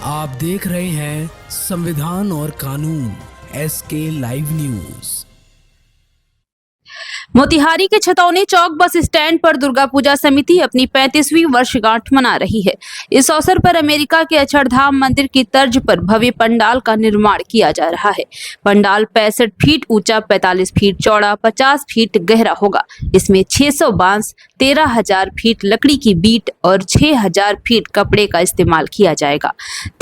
आप देख रहे हैं संविधान और कानून SK लाइव न्यूज। मोतिहारी के छतौनी चौक बस स्टैंड पर दुर्गा पूजा समिति अपनी 35वीं वर्षगांठ मना रही है। इस अवसर पर अमेरिका के अक्षरधाम मंदिर की तर्ज पर भव्य पंडाल का निर्माण किया जा रहा है। पंडाल 65 फीट ऊंचा, 45 फीट चौड़ा, 50 फीट गहरा होगा। इसमें 600 बांस, 13,000 फीट लकड़ी की बीट और 6,000 फीट कपड़े का इस्तेमाल किया जाएगा।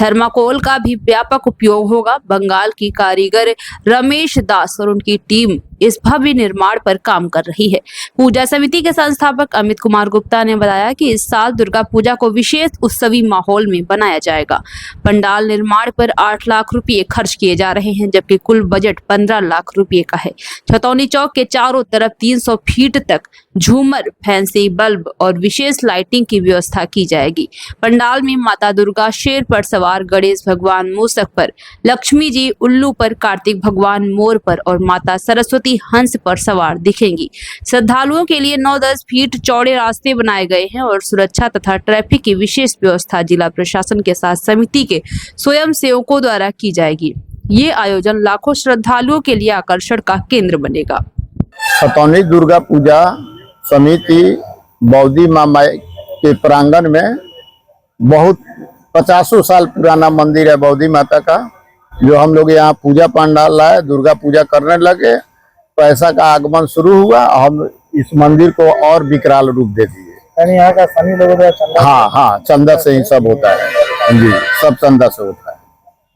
थर्माकोल का भी व्यापक उपयोग होगा। बंगाल की कारीगर रमेश दास और उनकी टीम इस भव्य निर्माण पर काम कर रही है। पूजा समिति के संस्थापक अमित कुमार गुप्ता ने बताया कि इस साल दुर्गा पूजा को विशेष उत्सवी माहौल में बनाया जाएगा। पंडाल निर्माण पर 8 लाख रुपए खर्च किए जा रहे हैं, जबकि कुल बजट 15 लाख रुपए का है। छतौनी चौक के चारों तरफ 300 फीट तक झूमर, फैंसी बल्ब और विशेष लाइटिंग की व्यवस्था की जाएगी। पंडाल में माता दुर्गा शेर पर सवार, गणेश भगवान मूषक पर, लक्ष्मी जी उल्लू पर, कार्तिक भगवान मोर पर और माता सरस्वती हंस पर सवार दिखेंगी। श्रद्धालुओं के लिए 9-10 फीट चौड़े रास्ते बनाए गए हैं और सुरक्षा तथा ट्रैफिक की विशेष व्यवस्था जिला प्रशासन के साथ समिति के स्वयं सेवकों द्वारा की जाएगी। ये आयोजन लाखों श्रद्धालुओं के लिए आकर्षण का केंद्र बनेगा। छतौनी दुर्गा पूजा समिति बौद्धी माँ के प्रांगण में बहुत 50 साल पुराना मंदिर है बौद्धी माता का, जो हम लोग यहाँ पूजा पंडाल लाए, दुर्गा पूजा करने लगे, पैसा का आगमन शुरू हुआ। हम इस मंदिर को और विकराल रूप दे दिए। यानी यहाँ का सनी लोगों द्वारा चंदा? हाँ, चंदा से ही सब होता है जी, सब चंदा से होता है।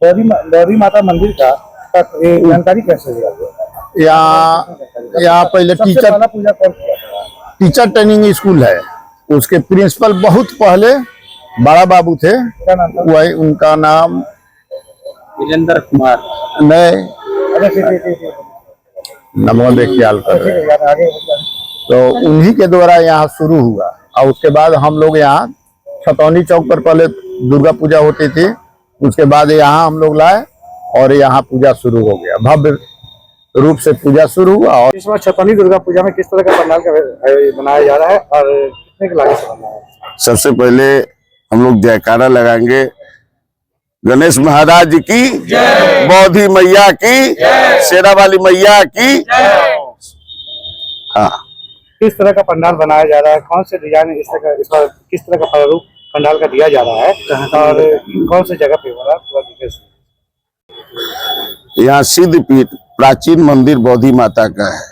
बौद्धी माता मंदिर का जानकारी कैसे दिया? यहाँ पहले टीचर ट्रेनिंग स्कूल है, उसके प्रिंसिपल बहुत पहले बड़ा बाबू थे, वही उनका नाम वीरेंद्र कुमार नहीं नमो देख ख्याल कर रहे हैं। तो उन्हीं के द्वारा यहाँ शुरू हुआ और उसके बाद हम लोग यहाँ छतौनी चौक पर पहले दुर्गा पूजा होती थी, उसके बाद यहाँ हम लोग लाए और यहाँ पूजा शुरू हो गया, भव्य रूप से पूजा शुरू हुआ। और इस बार छतौनी दुर्गा पूजा में किस तरह का पंडाल बनाया जा रहा है और कितने की लागत से बना है? सबसे पहले हम लोग जयकारा लगाएंगे, गणेश महाराज की जय, बौद्धी मैया की जय, शेरा वाली मैया की जय। हाँ, किस तरह का पंडाल बनाया जा रहा है? कौन से डिजाइन इस बार किस तरह का प्रारूप पंडाल का दिया जा रहा है और कौन सी जगह पे हो रहा है? यहाँ सिद्धपीठ प्राचीन मंदिर बौद्धी माता का है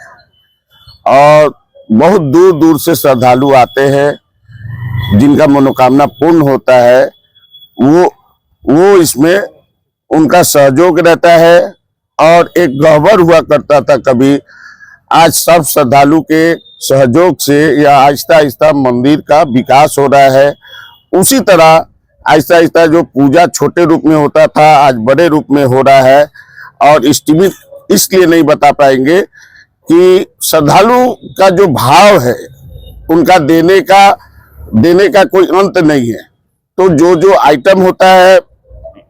और बहुत दूर दूर से श्रद्धालु आते हैं, जिनका मनोकामना पूर्ण होता है वो इसमें उनका सहयोग रहता है। और एक गह्वर हुआ करता था कभी, आज सब श्रद्धालु के सहयोग से या आहिस्ता आहिस्ता मंदिर का विकास हो रहा है। उसी तरह आहिस्ता आहिस्ता जो पूजा छोटे रूप में होता था आज बड़े रूप में हो रहा है। और एस्टीमेट इसलिए नहीं बता पाएंगे कि श्रद्धालु का जो भाव है उनका देने का कोई अंत नहीं है। तो जो आइटम होता है,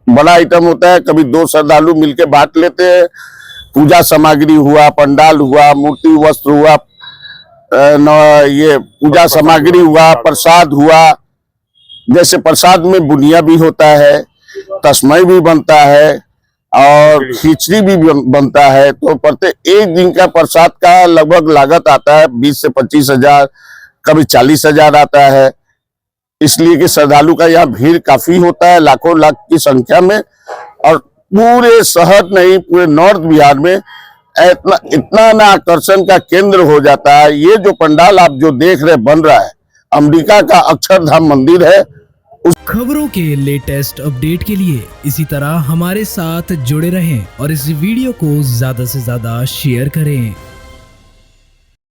बड़ा आइटम होता है, कभी 2 श्रद्धालु मिलके बांट लेते हैं। पूजा सामग्री हुआ, पंडाल हुआ, मूर्ति वस्त्र हुआ, ये पूजा सामग्री हुआ, प्रसाद हुआ। जैसे प्रसाद में बुनिया भी होता है, तस्मय भी बनता है और खिचड़ी भी बनता है। तो प्रत्येक एक दिन का प्रसाद का लगभग लागत आता है 20 से 25 हजार, कभी 40 हजार आता है। इसलिए कि श्रद्धालु का यहाँ भीड़ काफी होता है, लाखों लाख की संख्या में। और पूरे शहर नहीं, पूरे नॉर्थ बिहार में इतना ना आकर्षण का केंद्र हो जाता है। ये जो पंडाल आप जो देख रहे बन रहा है, अमेरिका का अक्षरधाम मंदिर है। खबरों के लेटेस्ट अपडेट के लिए इसी तरह हमारे साथ जुड़े रहें और इस वीडियो को ज्यादा से ज्यादा शेयर करें।